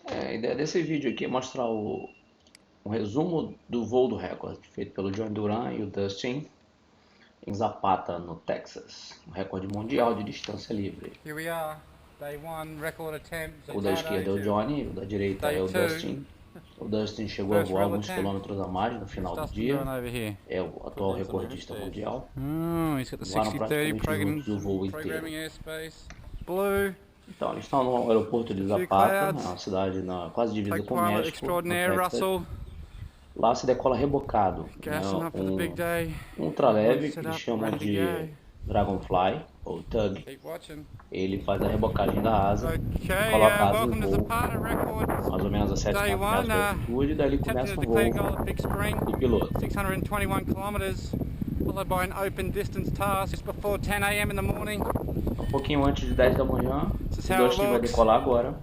A ideia desse vídeo aqui é mostrar um resumo do voo do recorde, feito pelo John Duran e o Dustin em Zapata, no Texas. Um recorde mundial de distância livre. Here we are, day one, record attempt, O da Zapata. esquerda é o Johnny, o da direita Day é o two, Dustin. O Dustin chegou a first voar real alguns attempt. quilômetros a mais no What's final do Dustin doing dia. over here? É o atual Putting in some recordista airspace. mundial. He's got the Voaram 60-30 praticamente juntos o voo inteiro. programming airspace. Blue, Então, eles estão no aeroporto just de a few Zapata, é clouds. uma cidade quase divisa com o Co-pilot México, no extraordinaire, Texas. Russell, Lá se decola rebocado, né? gassing up for the big um day. ultraleve que Set eles up, chamam ready to de go. Dragonfly ou Tug. Keep watching. Ele faz a rebocagem da asa e Okay, coloca a asa em welcome to voo Zapata mais ou Records. menos a Day 700 metros one, de altitude, e dali attempted começa at o the clean voo goal at big screen, do piloto. 621 kilometers, followed by an open distance task just before 10 a.m. in the morning. Um pouquinho antes de 10 da manhã, This is o how it Dustin vai looks. decolar agora.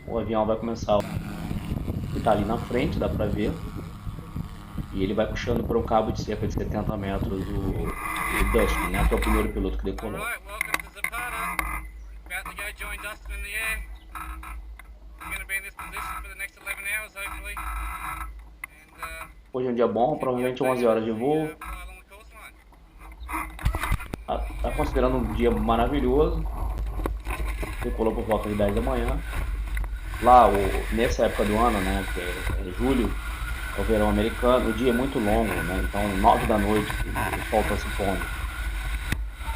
O avião vai começar, que está ali na frente, dá para ver. E ele vai puxando por um cabo de cerca de 70 metros o Dustin, né, que é o primeiro piloto que decolou. Alright, welcome to Zapata. About to go join Dustin in the air. We're going to be in this position for the next 11 hours, hopefully. And, Hoje é um dia bom, provavelmente 11 horas de voo. fly along the coastline. Tá considerando um dia maravilhoso. Decolou por volta de 10 da manhã. Lá, nessa época do ano, né, que é julho, é o verão americano, o dia é muito longo, né, então 9 da noite o sol está se pondo.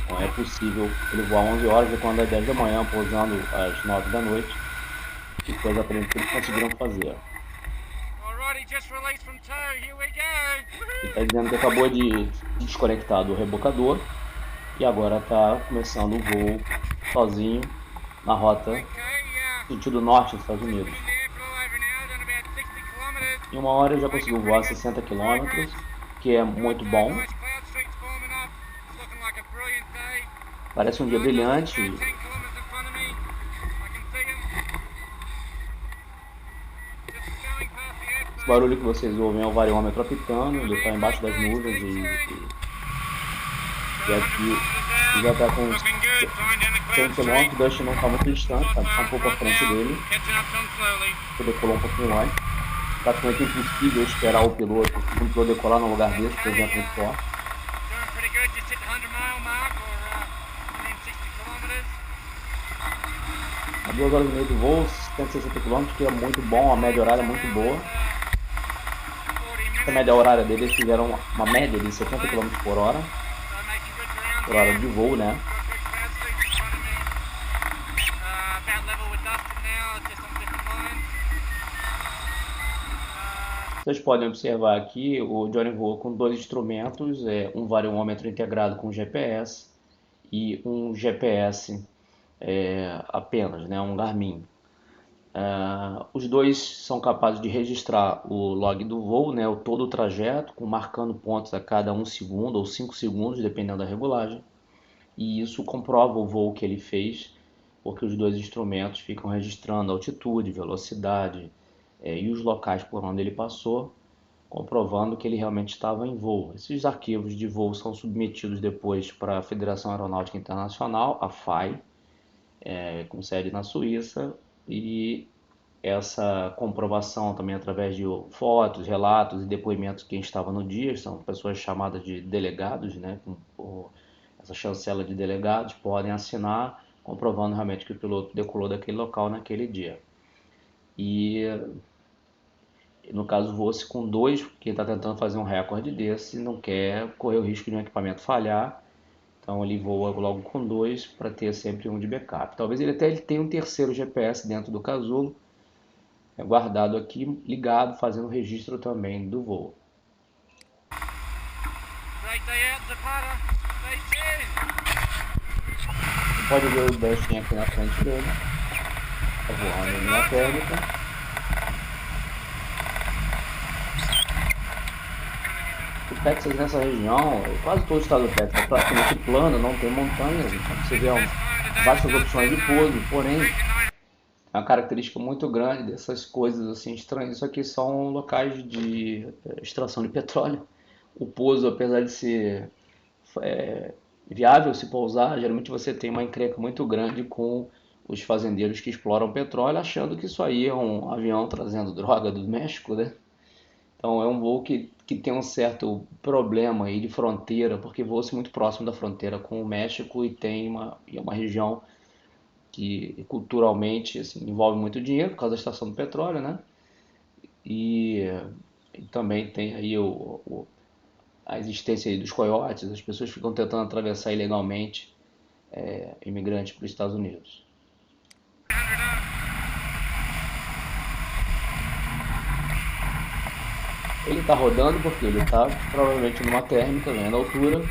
Então é possível ele voar 11 horas e quando é 10 da manhã, pousando às 9 da noite, e foi exatamente o que eles conseguiram fazer. Alrighty, just released from tow, here we go! Ele está dizendo que acabou de desconectar do rebocador e agora está começando o voo sozinho na rota sentido norte dos Estados Unidos. Em uma hora ele já conseguiu voar 60 km, que é muito bom. Parece um dia brilhante. Esse barulho que vocês ouvem é o variômetro apitando, ele está embaixo das nuvens e aqui já está com 100 km, o Dustin não está muito distante, está um pouco à frente dele. Ele decolou um pouquinho antes. Praticamente impossível esperar o piloto decolar num lugar desse, por exemplo, muito forte. A 2 horas e meia de voo, 160 km, que é muito bom, a média horária é muito boa. A média horária deles fizeram uma média de 70 km por hora de voo, né? Vocês podem observar aqui, o Johnny voa com dois instrumentos, um variômetro integrado com GPS e um GPS apenas, né, um Garmin. Os dois são capazes de registrar o log do voo, né, todo o trajeto, marcando pontos a cada 1 segundo ou 5 segundos, dependendo da regulagem. E isso comprova o voo que ele fez, porque os dois instrumentos ficam registrando altitude, velocidade e os locais por onde ele passou, comprovando que ele realmente estava em voo. Esses arquivos de voo são submetidos depois para a Federação Aeronáutica Internacional, a FAI, com sede na Suíça, e essa comprovação também através de fotos, relatos e depoimentos de quem estava no dia, são pessoas chamadas de delegados, né, essa chancela de delegados, podem assinar comprovando realmente que o piloto decolou daquele local naquele dia. E no caso voa-se com dois, quem está tentando fazer um recorde desse não quer correr o risco de um equipamento falhar, então ele voa logo com dois para ter sempre um de backup. Talvez ele tenha um terceiro GPS dentro do casulo, guardado aqui, ligado, fazendo registro também do voo. Você pode ver o Dustin aqui na frente dele, está voando em linha térmica. O Texas nessa região, quase todo o estado do Texas é praticamente plano, não tem montanhas, então você vê vastas opções de pouso, porém é uma característica muito grande dessas coisas assim estranhas. Isso aqui são locais de extração de petróleo. O pouso, apesar de ser viável se pousar, geralmente você tem uma encrenca muito grande com os fazendeiros que exploram petróleo, achando que isso aí é um avião trazendo droga do México, né? Então é um voo que tem um certo problema aí de fronteira, porque voa-se muito próximo da fronteira com o México e é uma região que culturalmente assim, envolve muito dinheiro por causa da estação do petróleo, né? E, e também tem aí a existência aí dos coiotes, as pessoas ficam tentando atravessar ilegalmente imigrantes para os Estados Unidos. Ele está rodando porque ele está provavelmente numa térmica, ganhando altura.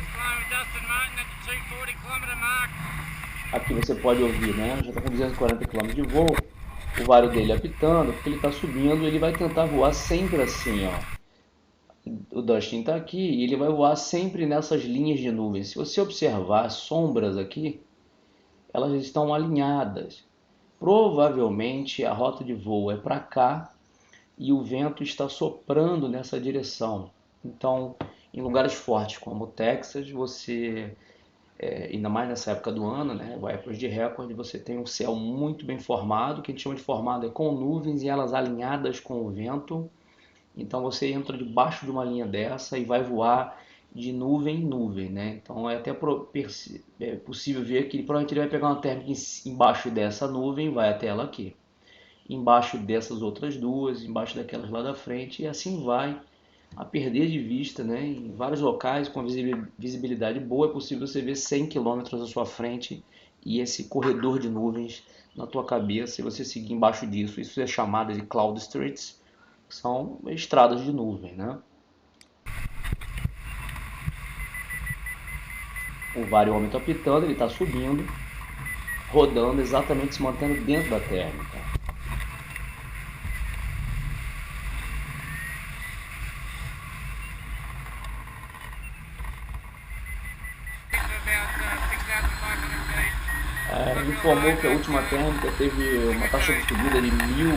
Aqui você pode ouvir, né? Já está com 240 km de voo. O vário dele apitando, porque ele está subindo. Ele vai tentar voar sempre assim, ó. O Dustin está aqui e ele vai voar sempre nessas linhas de nuvens. Se você observar as sombras aqui, elas estão alinhadas. Provavelmente a rota de voo é para cá e o vento está soprando nessa direção. Então, em lugares fortes como o Texas, você, ainda mais nessa época do ano, né, épocas de recorde, você tem um céu muito bem formado, que a gente chama de formado é com nuvens e elas alinhadas com o vento. Então você entra debaixo de uma linha dessa e vai voar de nuvem em nuvem, né? Então é até possível ver que provavelmente ele vai pegar uma térmica embaixo dessa nuvem, vai até ela aqui, embaixo dessas outras duas, embaixo daquelas lá da frente, e assim vai a perder de vista, né? Em vários locais com visibilidade boa é possível você ver 100 km à sua frente e esse corredor de nuvens na tua cabeça e você seguir embaixo disso. Isso é chamado de cloud streets, que são estradas de nuvem, né? O variômetro apitando, ele está subindo, rodando, exatamente se mantendo dentro da térmica. Informou que a última térmica teve uma taxa de subida de 1000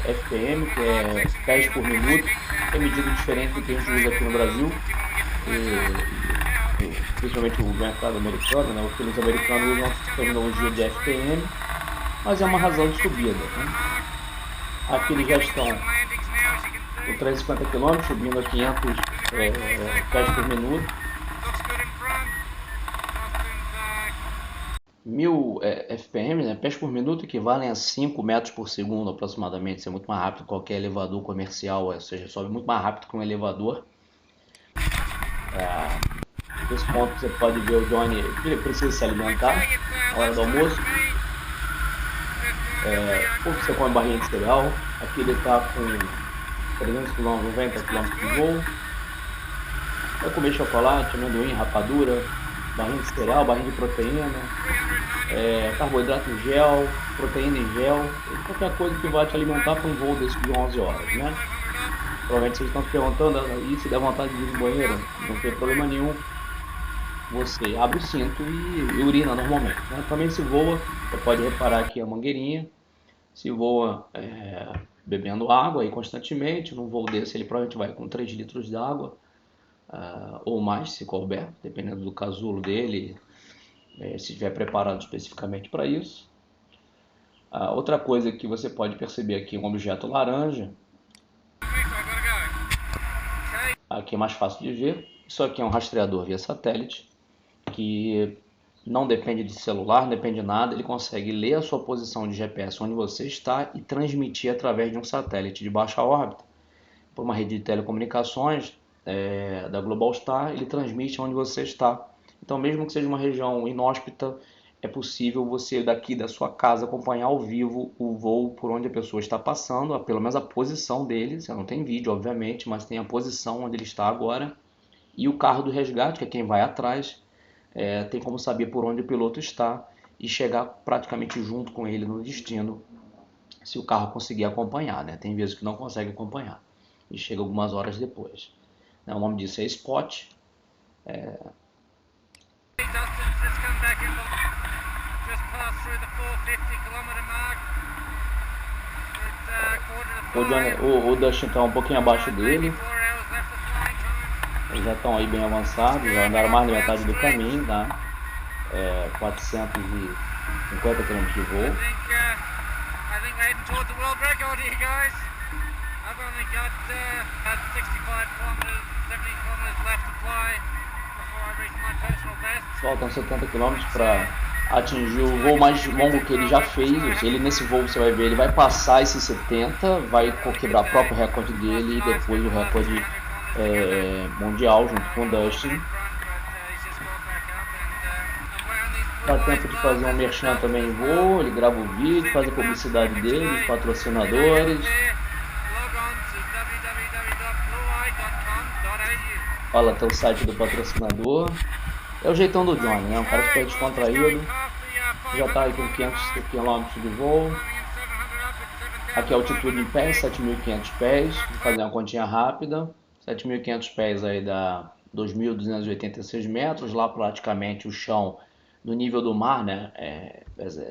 FPM, que é pés por minuto, que é medida diferente do que a gente usa aqui no Brasil, principalmente o mercado americano, né? Os pilotos americanos usam a terminologia de FPM, mas é uma razão de subida. Né? Aqui eles já estão com 350 km, subindo a 500 pés por minuto. 1000 FPM, né, pés por minuto, equivalem a 5 metros por segundo aproximadamente. Isso é muito mais rápido que qualquer elevador comercial, ou seja, sobe muito mais rápido que um elevador. Nesse ponto você pode ver o Johnny, ele precisa se alimentar na hora do almoço. Pouco você come barrinha de cereal. Aqui ele está com 300 km, 90 km de voo. Vai comer chocolate, amendoim, rapadura, barrinha de cereal, barrinha de proteína, carboidrato em gel, proteína em gel, qualquer coisa que vai te alimentar para um voo desse de 11 horas, né? Provavelmente vocês estão se perguntando, e se der vontade de ir no banheiro? Não tem problema nenhum, você abre o cinto e urina normalmente, né? Também se voa, você pode reparar aqui a mangueirinha, se voa bebendo água aí constantemente, num voo desse ele provavelmente vai com 3 litros de água, ou mais se couber, dependendo do casulo dele, se estiver preparado especificamente para isso. Outra coisa que você pode perceber aqui é um objeto laranja. Aqui é mais fácil de ver. Isso aqui é um rastreador via satélite que não depende de celular, não depende de nada. Ele consegue ler a sua posição de GPS onde você está e transmitir através de um satélite de baixa órbita por uma rede de telecomunicações da Globalstar. Ele transmite onde você está. Então, mesmo que seja uma região inóspita, é possível você daqui da sua casa acompanhar ao vivo o voo por onde a pessoa está passando, pelo menos a posição dele. Você não tem vídeo, obviamente, mas tem a posição onde ele está agora. E o carro do resgate, que é quem vai atrás, tem como saber por onde o piloto está e chegar praticamente junto com ele no destino, se o carro conseguir acompanhar, né? Tem vezes que não consegue acompanhar e chega algumas horas depois. O nome disso é Spot. O Dustin está um pouquinho abaixo dele. Eles já estão aí bem avançados, já andaram mais da metade do caminho, tá? 400 e 50 km de voo. I think we're heading towards the world record here, guys. I've only got 65 kilometers, 70 kilometers left to fly before I reach my personal best. Faltam 70 km para atingir o voo mais longo que ele já fez. Ele, nesse voo, você vai ver, ele vai passar esses 70, vai quebrar o próprio recorde dele e depois o recorde mundial junto com o Dustin. Dá tempo de fazer um merchan também em voo, ele grava o vídeo, faz a publicidade dele, patrocinadores. Fala até o site do patrocinador. É o jeitão do Johnny, né? Um cara super descontraído. Já está aí com 500 km de voo. Aqui a altitude em pés, 7.500 pés. Vou fazer uma continha rápida. 7.500 pés aí dá 2.286 metros. Lá praticamente o chão no nível do mar, né, é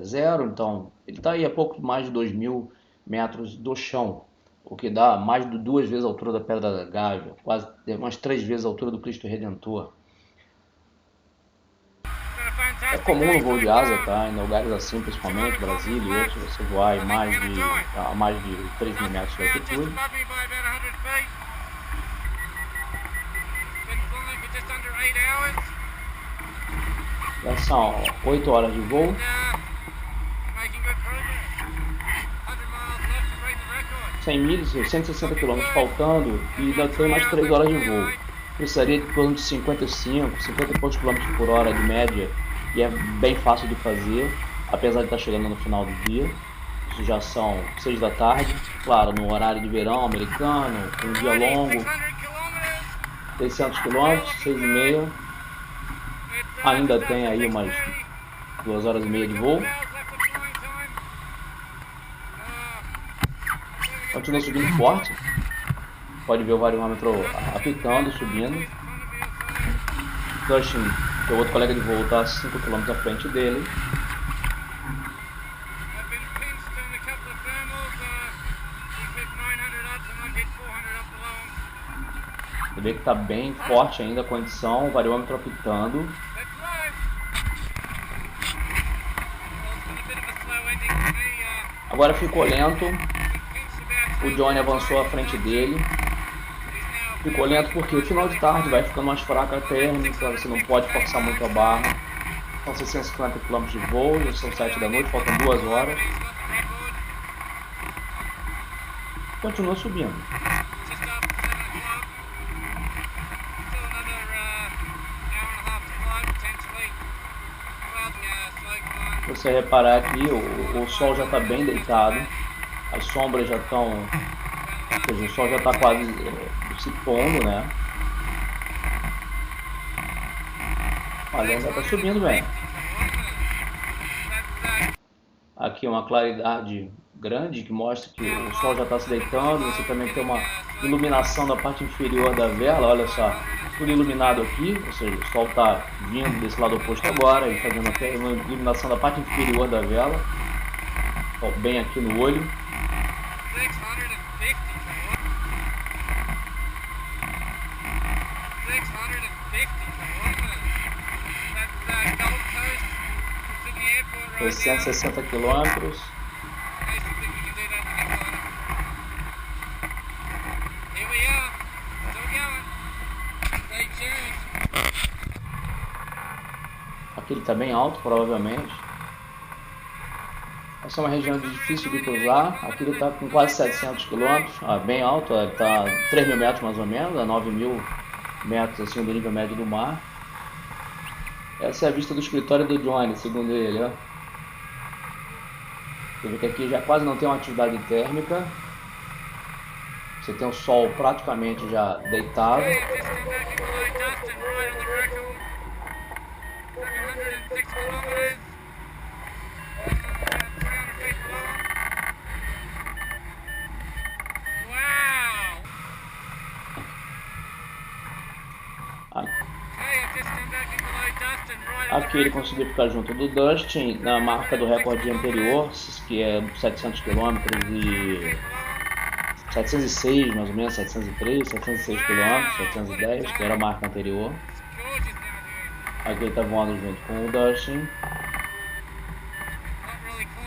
zero. Então ele está aí a pouco mais de 2.000 metros do chão. O que dá mais de 2 vezes a altura da Pedra da Gávea. Quase umas 3 vezes a altura do Cristo Redentor. É comum no voo de asa, tá? Em lugares assim, principalmente Brasília e outros, você voar a mais de 3.000 metros de altitude. Já são 8 horas de voo. 100 milhas, 160 km faltando e ainda tem mais 3 horas de voo. Precisaria de torno de 50 e poucos km por hora de média. E é bem fácil de fazer, apesar de estar chegando no final do dia. Isso já são 6 da tarde, claro, no horário de verão americano, com um dia longo. 600 km, 6,5. Ainda tem aí umas 2 horas e meia de voo. Continua subindo forte. Pode ver o variômetro apitando, subindo. Dustin, que é outro colega de voo, está a 5 km à frente dele. Você vê que está bem forte ainda a condição, o variômetro apitando. Agora ficou lento. O Johnny avançou à frente dele. Ficou lento porque final de tarde vai ficando mais fraca a térmica, você não pode forçar muito a barra. São 650 km de voo, já são 7 da noite, faltam 2 horas. Continua subindo. Se você reparar aqui, o sol já está bem deitado, as sombras já estão, ou seja, o sol já está quase se pondo, né? Olha, já está subindo bem. Aqui uma claridade grande que mostra que o sol já está se deitando. Você também tem uma iluminação da parte inferior da vela, olha só, tudo iluminado aqui, ou seja, o sol está vindo desse lado oposto agora e fazendo até uma iluminação da parte inferior da vela, ó, bem aqui no olho. Foi 160 quilômetros. Aqui ele está bem alto, provavelmente. Essa é uma região difícil de cruzar. Aqui ele está com quase 700 km, bem alto, ele está a 3.000 metros mais ou menos, a 9.000 metros assim, do nível médio do mar. Essa é a vista do escritório do Johnny, segundo ele, ó. Você vê que aqui já quase não tem uma atividade térmica. Você tem o sol praticamente já deitado. Aqui ele conseguiu ficar junto do Dustin na marca do recorde anterior, que é 700 km e 706 mais ou menos, 703, 706 km, 710, que era a marca anterior. Aqui ele está voando junto com o Dustin.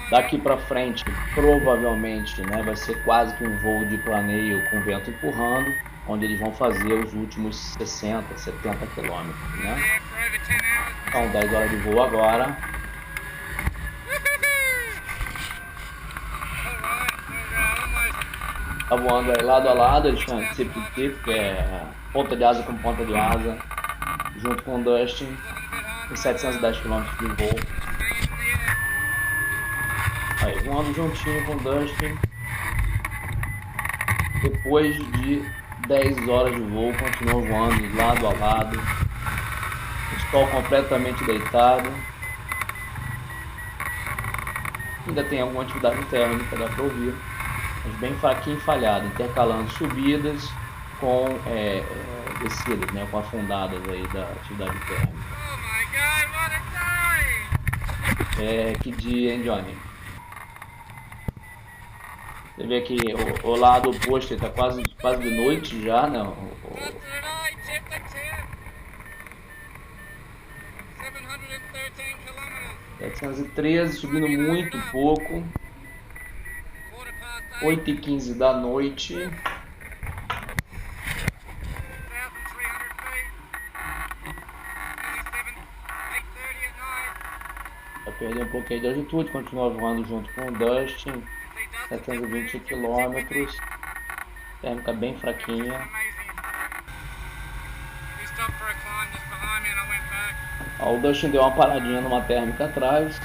Daqui para frente, provavelmente, né, vai ser quase que um voo de planeio com o vento empurrando, onde eles vão fazer os últimos 60, 70 quilômetros, né? Então, 10 horas de voo agora. Tá voando aí lado a lado, eles chamam de tip-tip, que é ponta de asa com ponta de asa, junto com o Dustin, em 710 km de voo. Aí, voando juntinho com o Dustin. Depois de 10 horas de voo, continua voando lado a lado. O sol completamente deitado. Ainda tem alguma atividade térmica, dá para ouvir, mas bem fraquinho e falhado, intercalando subidas com descidas, né, com afundadas aí da atividade térmica. Que dia, hein, Johnny? Você vê que o lado oposto está quase de noite já, né? 713, subindo muito pouco. 8h15 da noite. Vai perder um pouquinho de altitude, continua voando junto com o Dustin. 720 km. Térmica bem fraquinha. O Dustin deu uma paradinha numa térmica atrás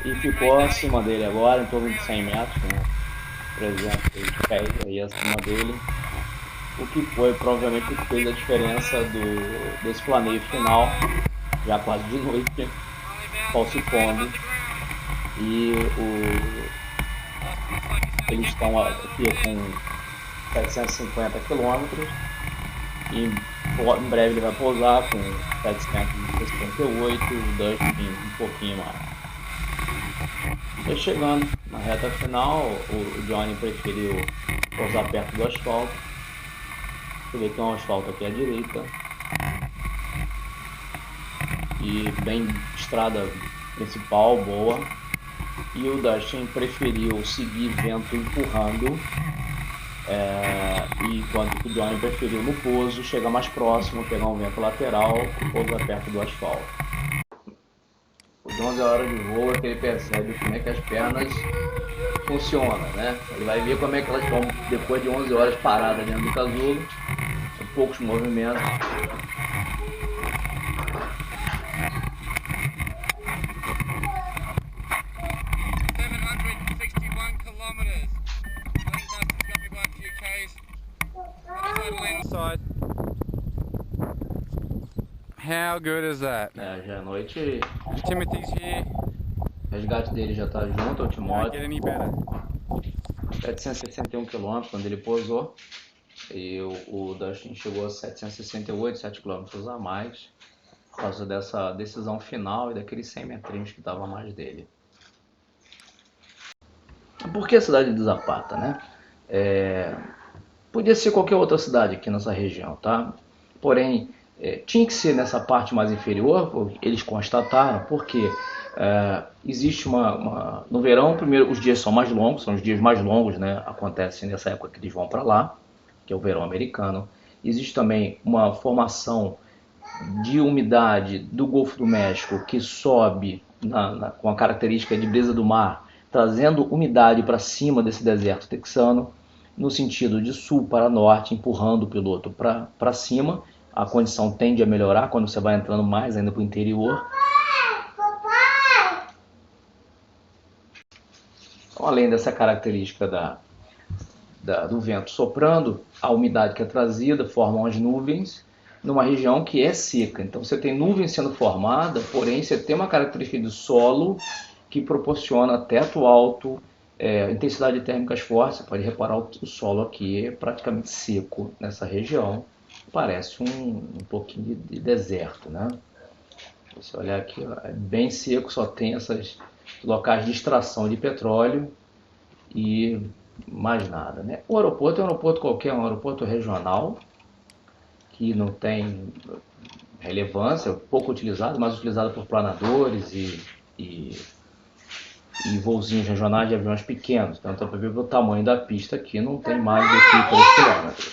e ficou acima dele agora, em torno de 100 metros, né? 300 pés aí acima dele, o que foi provavelmente o que fez a diferença desse planeio final, já quase de noite, sol se pondo, e eles estão aqui com 750 km e em breve ele vai pousar com 768, o Dustin um pouquinho mais. E chegando na reta final, o Johnny preferiu pousar perto do asfalto. Você vê que tem um asfalto aqui à direita e bem estrada principal, boa. E o Dustin preferiu seguir vento empurrando, enquanto o Johnny preferiu no pouso chegar mais próximo, pegar um vento lateral e pousar perto do asfalto. De 11 horas de voo é que ele percebe como é que as pernas funcionam, né? Ele vai ver como é que elas estão depois de 11 horas paradas dentro do casulo, com poucos movimentos. How good is that? Já à noite. Timothy's here. O resgate dele já está junto, o Timóteo. Get any better? 761 km quando ele pousou. E o Dustin chegou a 768, 7 km a mais, por causa dessa decisão final e daqueles 100 metrinhos que estavam a mais dele. Por que a cidade de Zapata, né? Podia ser qualquer outra cidade aqui nessa região, tá? Porém, tinha que ser nessa parte mais inferior, eles constataram, porque existe no verão, primeiro, os dias são mais longos, são os dias mais longos, né? Acontecem nessa época que eles vão para lá, que é o verão americano. Existe também uma formação de umidade do Golfo do México que sobe com a característica de brisa do mar, trazendo umidade para cima desse deserto texano, no sentido de sul para norte, empurrando o piloto para cima. A condição tende a melhorar quando você vai entrando mais ainda para o interior. Então, além dessa característica do vento soprando, a umidade que é trazida formam as nuvens numa região que é seca. Então você tem nuvens sendo formadas, porém você tem uma característica de solo que proporciona teto alto, intensidade térmica forte. Você pode reparar o solo aqui é praticamente seco nessa região. Parece um pouquinho de deserto, né? Se você olhar aqui, ó, é bem seco, só tem esses locais de extração de petróleo e mais nada, né? O aeroporto é um aeroporto qualquer, um aeroporto regional, que não tem relevância, pouco utilizado, mais utilizado por planadores e e voozinhos regionais de aviões pequenos. Então, para ver o tamanho da pista aqui, não tem mais do que 3 km.